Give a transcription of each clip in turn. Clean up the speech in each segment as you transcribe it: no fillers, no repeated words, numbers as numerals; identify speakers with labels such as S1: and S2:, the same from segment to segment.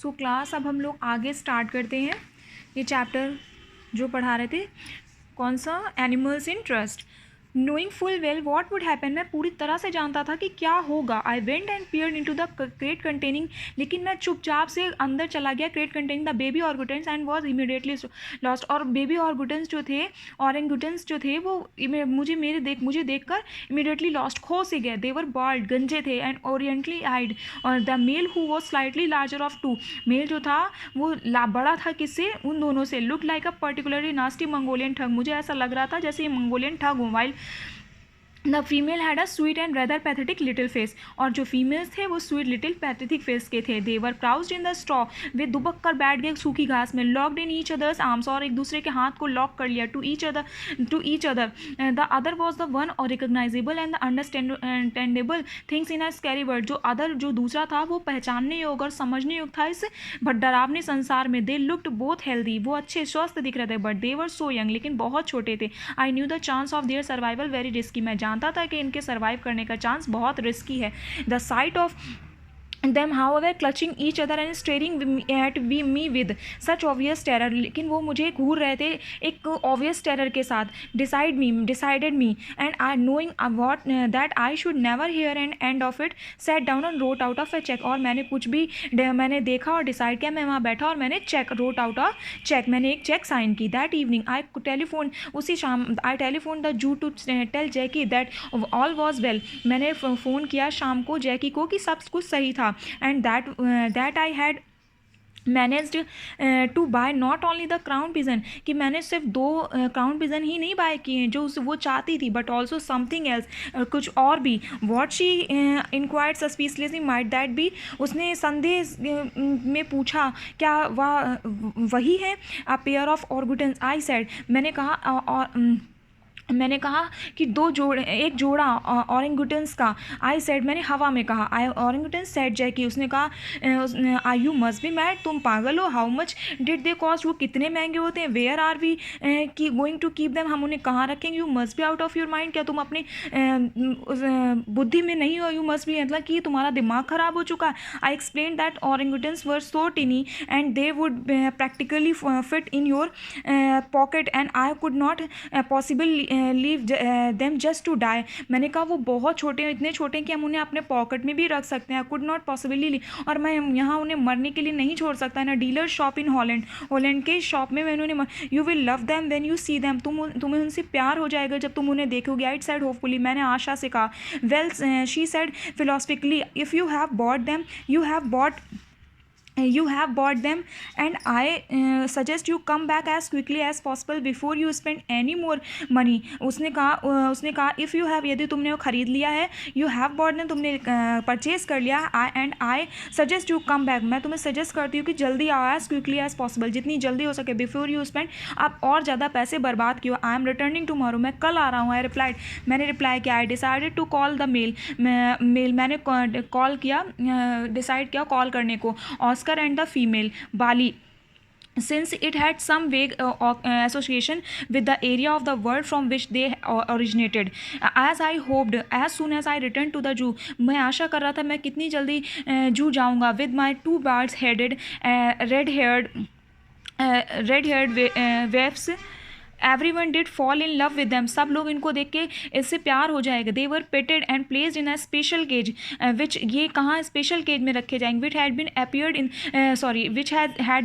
S1: So class अब हम लोग आगे स्टार्ट करते हैं। ये चैप्टर जो पढ़ा रहे थे कौन सा, animals in trust. Knowing full well what would happen, मैं पूरी तरह से जानता था कि क्या होगा। I went and peered into the crate containing, लेकिन मैं चुपचाप से अंदर चला गया crate containing the baby orangutans and was immediately lost. और बेबी ऑर्गुटेंस जो थे, ऑरेंगुटेंस जो थे, वो मुझे देखकर इमीडिएटली लॉस्ट, खो से गए। देवर बॉल्ड, गंजे थे, एंड ओरिएंटली आइड। और the male who was slightly larger of two, male जो था वो बड़ा था किससे, उन दोनों से। Look like a particularly nasty Mongolian thug, मुझे ऐसा लग रहा था जैसे ये मंगोलियन ठग हो। While the female had a sweet and rather pathetic little face, और जो फीमेल्स थे वो स्वीट लिटिल पैथेटिक फेस के थे। देवर क्राउज्ड इन द स्ट्रॉ, वे दुबक कर बैठ गए सूखी घास में। Locked in each other's arms, और एक दूसरे के हाथ को लॉक कर लिया। To each other the other was the one और recognisable and the understandable things in a scary world, जो दूसरा था वो पहचानने योग्य और समझने योग्य था इस डरावने संसार में। दे लुक्ड बोथ हेल्दी, वो अच्छे स्वस्थ दिख रहे थे, but they were so young, लेकिन बहुत छोटे थे। I knew the chance of their survival very risky, मैं जानता था कि इनके सर्वाइव करने का चांस बहुत रिस्की है। The site of them however clutching each other and staring at me with such obvious terror, लेकिन वो मुझे घूर रहे थे एक obvious terror के साथ। decided me and I knowing what that I should never hear an end of it, sat down and wrote out of a check। और मैंने कुछ भी मैंने देखा और डिसाइड किया, मैं वहाँ बैठा और मैंने wrote out a check, मैंने एक चेक साइन की। that evening I telephoned, उसी शाम I telephoned the Jew to tell Jackie that all was well, मैंने फ़ोन किया शाम को जैकी को कि सब कुछ सही था। and that I had managed to buy not only the crown pigeon, कि मैंने सिर्फ 2 crown pigeon ही नहीं बाय किए जो वो चाहती थी, but also something else, कुछ और भी। what she inquired suspiciously, might that be, उसने संदेह में पूछा क्या वही है। a pair of orgutans, I said, मैंने कहा कि एक जोड़ा ऑरेंगुटन्स का। आई सेड, मैंने हवा में कहा। आई ऑरेंगुटन सेड जैकी, उसने कहा I you must be mad, तुम पागल हो। How much did they cost, वो कितने महंगे होते हैं। Where are we going to keep them, हम उन्हें कहाँ रखेंगे। You must be out of your mind, क्या तुम अपनी बुद्धि में नहीं हो। यू मस्ट बी, मतलब कि तुम्हारा दिमाग ख़राब हो चुका है। I explain that orangutans were so tiny and they would practically fit in your pocket and I could not possible leave them just to die, मैंने कहा वो बहुत छोटे हैं, इतने छोटे हैं कि हम उन्हें अपने पॉकेट में भी रख सकते हैं। कुड नॉट पॉसिबली लीव, और मैं यहाँ उन्हें मरने के लिए नहीं छोड़ सकता ना। डीलर शॉप इन हॉलैंड के शॉप में मैंने उन्हें, you will love them when you see them, तुम्हें उनसे प्यार हो जाएगा जब तुम उन्हें देखोगे। आई सेड होपफुली, मैंने आशा से कहा। Well she said philosophically, if you have bought them, you have bought them and I suggest you come back as quickly as possible before you spend any more money। उसने कहा if you have, यदि तुमने वो ख़रीद लिया है, you have bought them, तुमने purchase कर लिया है, I suggest you come back, मैं तुम्हें सजेस्ट करती हूँ कि जल्दी आओ as quickly as possible, जितनी जल्दी हो सके। before you spend, आप और ज़्यादा पैसे बर्बाद किए। I am returning tomorrow, मैं कल आ रहा हूँ। I replied, मैंने रिप्लाई किया। I decided to call the mail, मैंने कॉल किया, डिसाइड किया कॉल करने को। Oscar and the female Bali, since it had some vague association with the area of the world from which they originated, as I hoped as soon as I returned to the Jew, मैं आशा कर रहा था मैं कितनी जल्दी जू जाऊँगा। with my 2 birds headed red-haired waifs, everyone did fall in love with them, सब लोग इनको देख के इससे प्यार हो जाएगा। they were petted and placed in a special cage, which, ये कहाँ स्पेशल केज में रखे जाएंगे। which had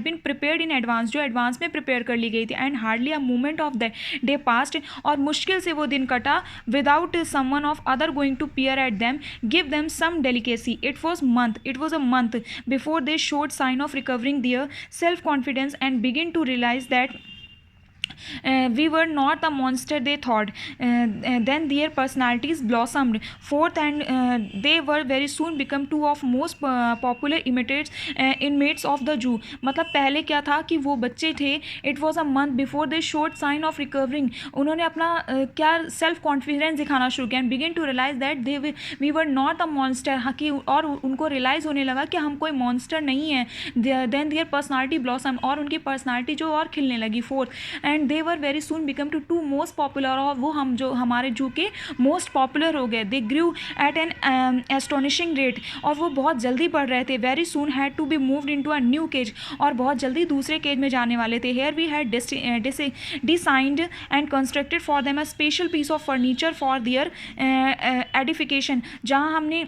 S1: been prepared in advance, जो एडवांस में प्रिपेयर कर ली गई थी। and hardly a moment of the day passed, और मुश्किल से वो दिन कटा, without someone of other going to peer at them, give them some delicacy। it was a month before they showed sign of recovering their self confidence and begin to realize that we were not the monster they thought। then their personalities blossomed forth and they were very soon become 2 of most popular inmates of the Jew। मतलब पहले क्या था कि वो बच्चे थे, it was a month before they showed sign of recovering, उन्होंने अपना क्या सेल्फ कॉन्फिडेंस दिखाना शुरू किया। and begin to realize that we were not the monster, कि और उनको रियलाइज़ होने लगा कि हम कोई मॉन्स्टर नहीं है। then their personality blossomed, और उनकी पर्सनालिटी जो और खिलने लगी। 4th, and they were very soon become to most popular, और वो हम जो हमारे जू के मोस्ट पॉपुलर हो गए. They grew at an astonishing rate, और वो बहुत जल्दी बढ़ रहे थे. Very soon had to be moved into a new cage, और बहुत जल्दी दूसरे केज में जाने वाले थे. Here we had designed and constructed for them a special piece of furniture for their edification, जहाँ हमने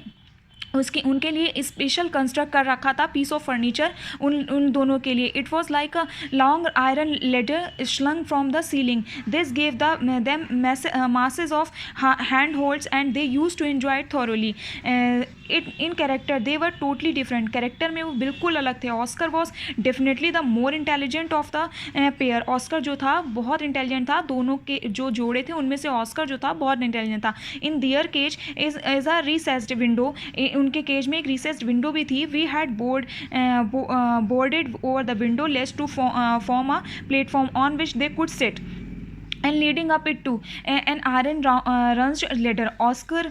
S1: उनके लिए स्पेशल कंस्ट्रक्ट कर रखा था पीस ऑफ फर्नीचर उन दोनों के लिए. It was like a long iron ladder slung from the ceiling. This gave them masses of handholds and they used to enjoy it thoroughly. In character they were totally different. Character में वो बिल्कुल अलग थे. Oscar was definitely the more intelligent of the pair. Oscar जो था बहुत intelligent था. दोनों के जो जोड़े थे उनमें से ऑस्कर जो था बहुत इंटेलिजेंट था. In their cage is a recessed window. उनके केज में एक रिसेस्ड विंडो भी थी. We had boarded over the window ledge to form a platform on which they could sit, and leading up it to an iron runged ladder. Oscar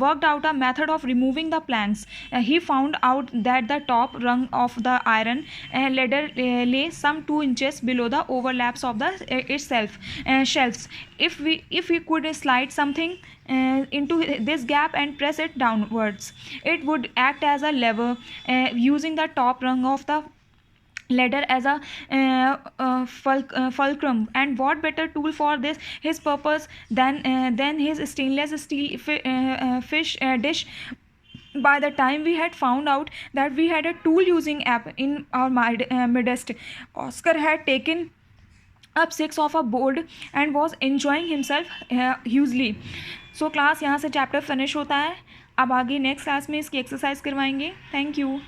S1: worked out a method of removing the planks. He found out that the top rung of the iron ladder lay some 2 inches below the overlaps of the itself shelves. If we could slide something into this gap and press it downwards, it would act as a lever, using the top rung of the ladder as a fulcrum. And what better tool for this his purpose than his stainless steel fish dish. By the time we had found out that we had a tool using app in our midst, Oscar had taken up 6 of a board and was enjoying himself hugely. So class यहाँ से chapter finish होता है. अब आगे next class में इसकी exercise करवाएंगे. Thank you.